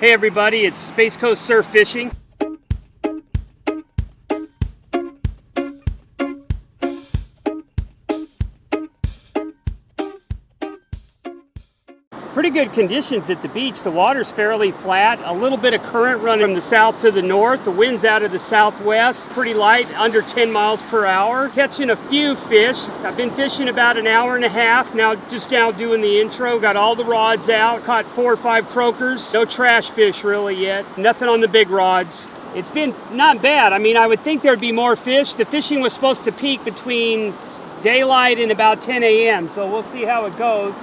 Hey everybody, it's Space Coast Surf Fishing. Pretty good conditions at the beach. The water's fairly flat, a little bit of current running from the south to the north. The wind's out of the southwest, pretty light, under 10 miles per hour. Catching a few fish. I've been fishing about an hour and a half, now doing the intro. Got all the rods out, caught 4 or 5 croakers. No trash fish really yet, nothing on the big rods. It's been not bad. I mean, I would think there'd be more fish. The fishing was supposed to peak between daylight and about 10 a.m., so we'll see how it goes.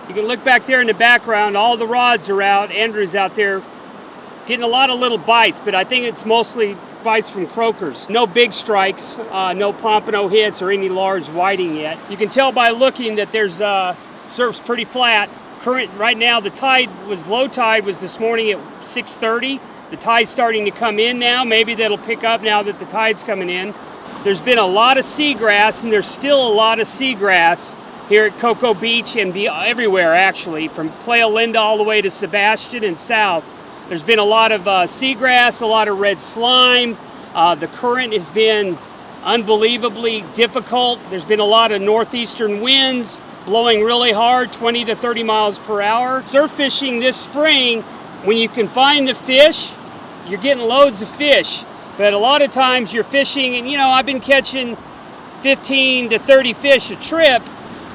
You can look back there in the background, all the rods are out. Andrew's out there getting a lot of little bites, but I think it's mostly bites from croakers. No big strikes, no pompano hits or any large whiting yet. You can tell by looking that there's surf's pretty flat. Current right now, the tide was low tide was this morning at 6:30. The tide's starting to come in now. Maybe that'll pick up now that the tide's coming in. There's been a lot of seagrass, and there's still a lot of seagrass here at Cocoa Beach and everywhere actually, from Playa Linda all the way to Sebastian and south. There's been a lot of seagrass, a lot of red slime. The current has been unbelievably difficult. There's been a lot of northeastern winds blowing really hard, 20 to 30 miles per hour. Surf fishing this spring, when you can find the fish, you're getting loads of fish. But a lot of times you're fishing, and I've been catching 15 to 30 fish a trip,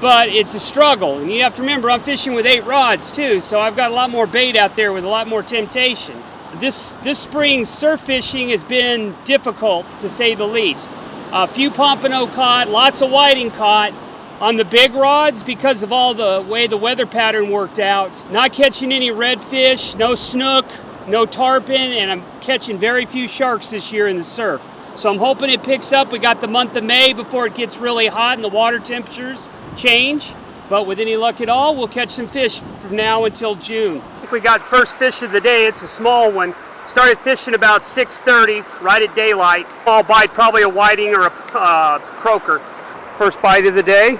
but it's a struggle. And you have to remember, I'm fishing with 8 rods too, so I've got a lot more bait out there with a lot more temptation. This spring's surf fishing has been difficult, to say the least. A few pompano caught, lots of whiting caught on the big rods because of all the way the weather pattern worked out. Not catching any redfish, no snook, no tarpon, and I'm catching very few sharks this year in the surf. So I'm hoping it picks up. We got the month of May before it gets really hot and the water temperatures change, but with any luck at all, we'll catch some fish from now until June. I think we got first fish of the day. It's a small one. Started fishing about 6:30, right at daylight. Small bite, probably a whiting or a croaker. First bite of the day,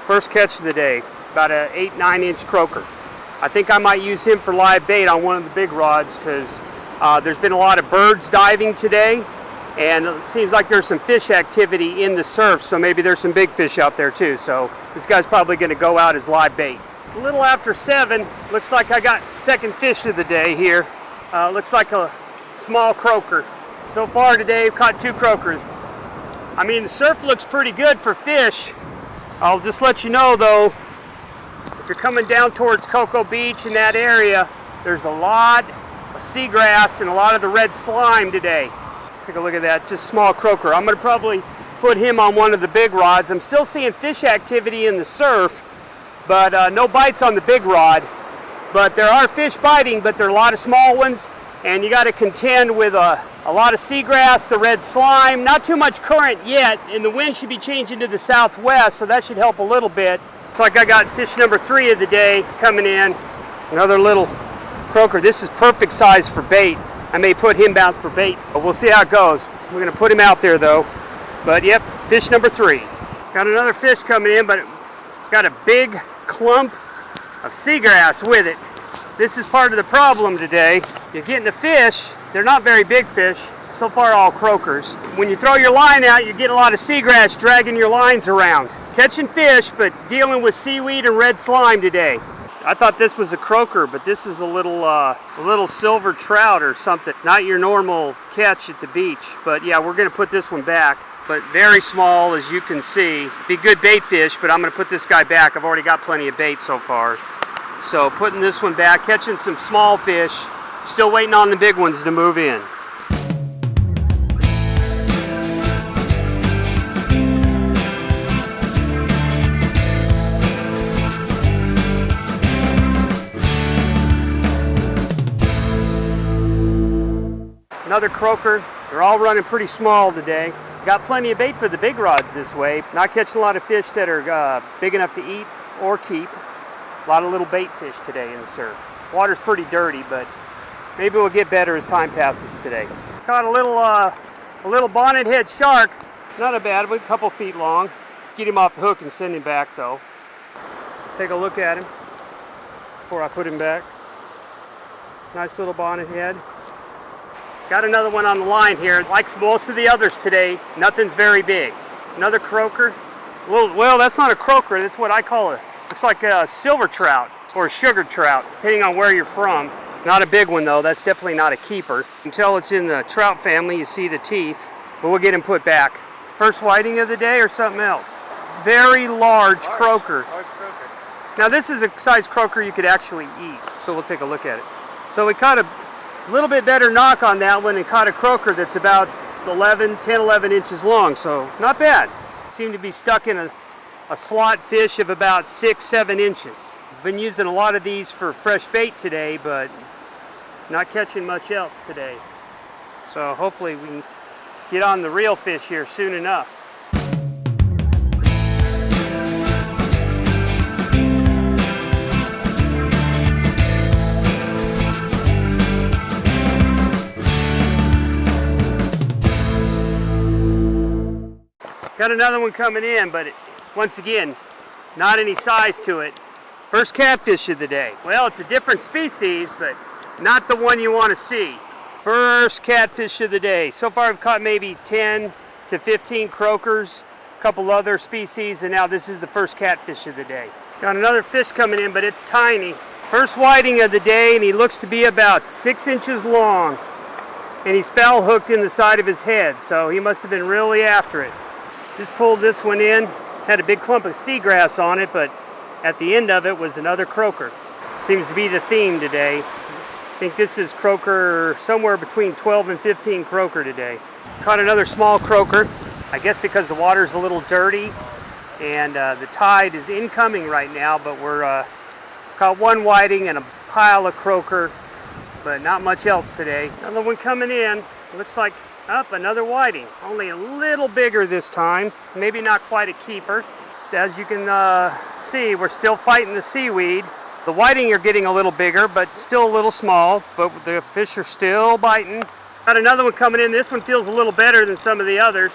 first catch of the day, about an 8-9 inch croaker. I think I might use him for live bait on one of the big rods because there's been a lot of birds diving today, and it seems like there's some fish activity in the surf, so maybe there's some big fish out there too. So this guy's probably going to go out as live bait. It's a little after 7. Looks like I got second fish of the day here. Looks like a small croaker. So far today, I've caught 2 croakers. I mean, the surf looks pretty good for fish. I'll just let you know though, if you're coming down towards Cocoa Beach in that area, there's a lot of seagrass and a lot of the red slime today. Take a look at that, just small croaker. I'm going to probably put him on one of the big rods. I'm still seeing fish activity in the surf, but no bites on the big rod. But there are fish biting, but there are a lot of small ones, and you got to contend with a lot of seagrass, the red slime, not too much current yet, and the wind should be changing to the southwest, so that should help a little bit. It's like I got fish number 3 of the day coming in. Another little croaker. This is perfect size for bait. I may put him out for bait, but we'll see how it goes. We're going to put him out there though. But yep, fish number 3. Got another fish coming in, but got a big clump of seagrass with it. This is part of the problem today. You're getting the fish, they're not very big fish, so far all croakers. When you throw your line out, you get a lot of seagrass dragging your lines around. Catching fish, but dealing with seaweed and red slime today. I thought this was a croaker, but this is a little silver trout or something. Not your normal catch at the beach, but yeah, we're going to put this one back. But very small, as you can see. Be good bait fish, but I'm going to put this guy back. I've already got plenty of bait so far. So putting this one back, catching some small fish. Still waiting on the big ones to move in. Another croaker. They're all running pretty small today. Got plenty of bait for the big rods this way. Not catching a lot of fish that are big enough to eat or keep. A lot of little bait fish today in the surf. Water's pretty dirty, but maybe we'll get better as time passes today. Caught a little bonnet head shark. Not a bad one, a couple feet long. Get him off the hook and send him back though. Take a look at him before I put him back. Nice little bonnet head. Got another one on the line here. Like most of the others today, nothing's very big. Another croaker. Well, that's not a croaker. That's what I call it. Looks like a silver trout or a sugar trout, depending on where you're from. Not a big one though. That's definitely not a keeper. Until it's in the trout family, you see the teeth. But we'll get him put back. First whiting of the day or something else? Very large croaker. Large croaker. Now this is a size croaker you could actually eat. So we'll take a look at it. So we caught a little bit better knock on that one and caught a croaker that's about 10, 11 inches long. So not bad. Seemed to be stuck in a slot fish of about 6, 7 inches. Been using a lot of these for fresh bait today, but not catching much else today. So hopefully we can get on the real fish here soon enough. Got another one coming in, but once again, not any size to it. First catfish of the day. Well, it's a different species, but not the one you want to see. First catfish of the day. So far I've caught maybe 10 to 15 croakers, a couple other species, and now this is the first catfish of the day. Got another fish coming in, but it's tiny. First whiting of the day, and he looks to be about 6 inches long. And he's foul hooked in the side of his head, so he must have been really after it. Just pulled this one in. Had a big clump of seagrass on it, but at the end of it was another croaker. Seems to be the theme today. I think this is croaker somewhere between 12 and 15 croaker today. Caught another small croaker. I guess because the water's a little dirty and the tide is incoming right now, but we're caught one whiting and a pile of croaker, but not much else today. Another one coming in. Looks like up another whiting, only a little bigger this time, maybe not quite a keeper. As you can see, we're still fighting the seaweed. The whiting are getting a little bigger, but still a little small, but the fish are still biting. Got another one coming in. This one feels a little better than some of the others.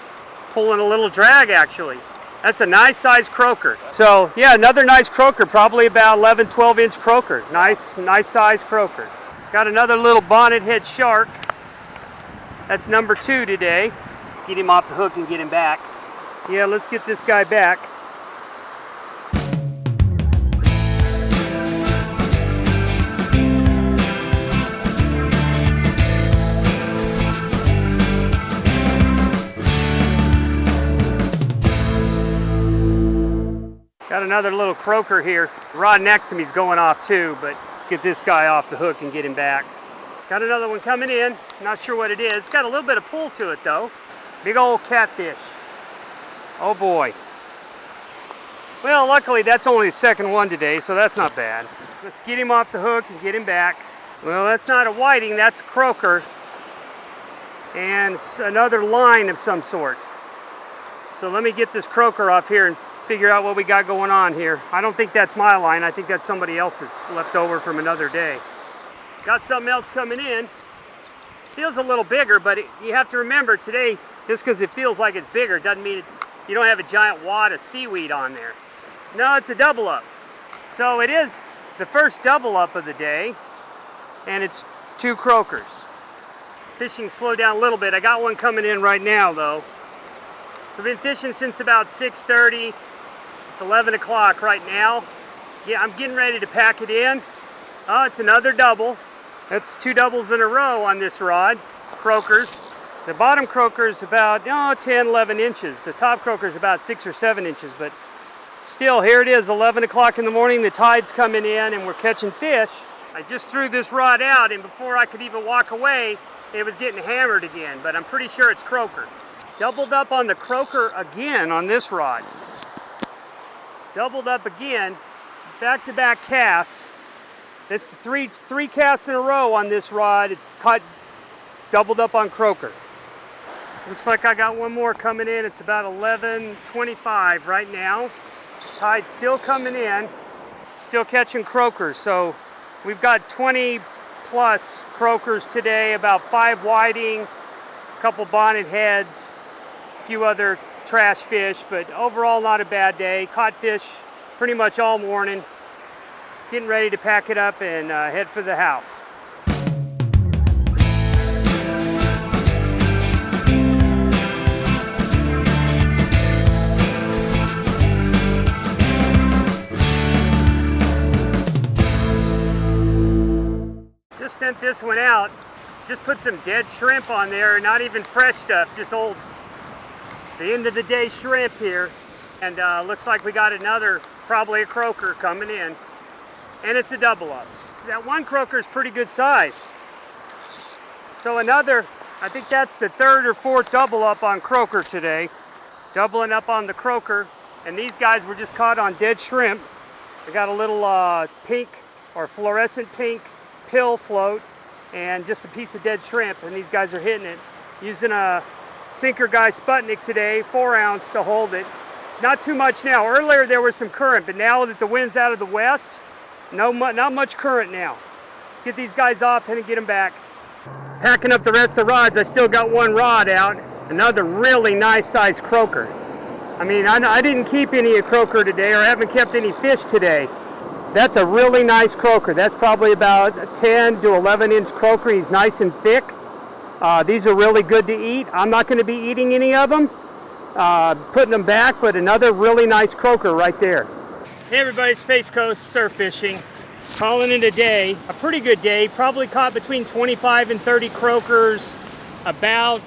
Pulling a little drag actually. That's a nice size croaker. So yeah, another nice croaker, probably about 11, 12 inch croaker. Nice size croaker. Got another little bonnet head shark. That's number 2 today. Get him off the hook and get him back. Yeah, let's get this guy back. Got another little croaker here. The rod next to me is going off too, but let's get this guy off the hook and get him back. Got another one coming in. Not sure what it is. It's got a little bit of pull to it though. Big old catfish. Oh boy. Well, luckily that's only the second one today, so that's not bad. Let's get him off the hook and get him back. Well, that's not a whiting, that's a croaker. And another line of some sort. So let me get this croaker off here and figure out what we got going on here. I don't think that's my line. I think that's somebody else's left over from another day. Got something else coming in. Feels a little bigger, but you have to remember today, just because it feels like it's bigger doesn't mean you don't have a giant wad of seaweed on there. No, it's a double up. So it is the first double up of the day, and it's 2 croakers. Fishing slowed down a little bit. I got one coming in right now though. So I've been fishing since about 6:30. It's 11 o'clock right now. Yeah, I'm getting ready to pack it in. Oh, it's another double. That's 2 doubles in a row on this rod. Croakers. The bottom croaker is about 10, 11 inches. The top croaker is about 6 or 7 inches, but still, here it is, 11 o'clock in the morning. The tide's coming in and we're catching fish. I just threw this rod out, and before I could even walk away, it was getting hammered again, but I'm pretty sure it's croaker. Doubled up on the croaker again on this rod. Doubled up again, back-to-back casts. It's three casts in a row on this rod. It's caught doubled up on croaker. Looks like I got one more coming in. It's about 11:25 right now. Tide's still coming in, still catching croakers. So we've got 20 plus croakers today, about 5 whiting, a couple bonnet heads, a few other trash fish, but overall not a bad day. Caught fish pretty much all morning. Getting ready to pack it up and head for the house. just sent this one out. Just put some dead shrimp on there, not even fresh stuff, just old, the end of the day shrimp here. And looks like we got another, probably a croaker coming in. And it's a double up. That one croaker is pretty good size. So another, I think that's the third or fourth double up on croaker today. Doubling up on the croaker. And these guys were just caught on dead shrimp. I got a little pink or fluorescent pink pill float and just a piece of dead shrimp, and these guys are hitting it. Using a Sinker Guy Sputnik today, 4 ounce to hold it. Not too much now. Earlier there was some current, but now that the wind's out of the west, not much current now. Get these guys off and get them back. Packing up the rest of the rods, I still got one rod out. Another really nice sized croaker. I mean, I didn't keep any croaker today, or haven't kept any fish today. That's a really nice croaker. That's probably about a 10 to 11 inch croaker. He's nice and thick. These are really good to eat. I'm not going to be eating any of them, putting them back, but another really nice croaker right there. Hey everybody, Space Coast Surf Fishing. Calling it a day, a pretty good day. Probably caught between 25 and 30 croakers, about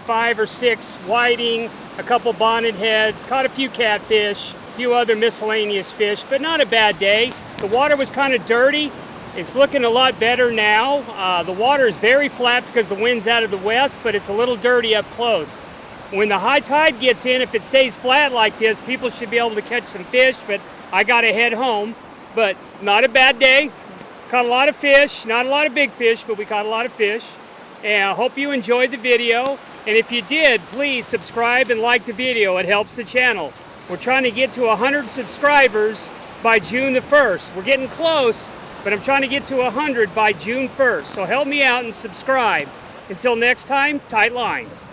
5 or 6 whiting, a couple bonnet heads, caught a few catfish, a few other miscellaneous fish, but not a bad day. The water was kind of dirty. It's looking a lot better now. The water is very flat because the wind's out of the west, but it's a little dirty up close. When the high tide gets in, if it stays flat like this, people should be able to catch some fish, but I gotta head home. But not a bad day. Caught a lot of fish, not a lot of big fish, but we caught a lot of fish. And I hope you enjoyed the video. And if you did, please subscribe and like the video. It helps the channel. We're trying to get to 100 subscribers by June the 1st. We're getting close, but I'm trying to get to 100 by June 1st. So help me out and subscribe. Until next time, tight lines.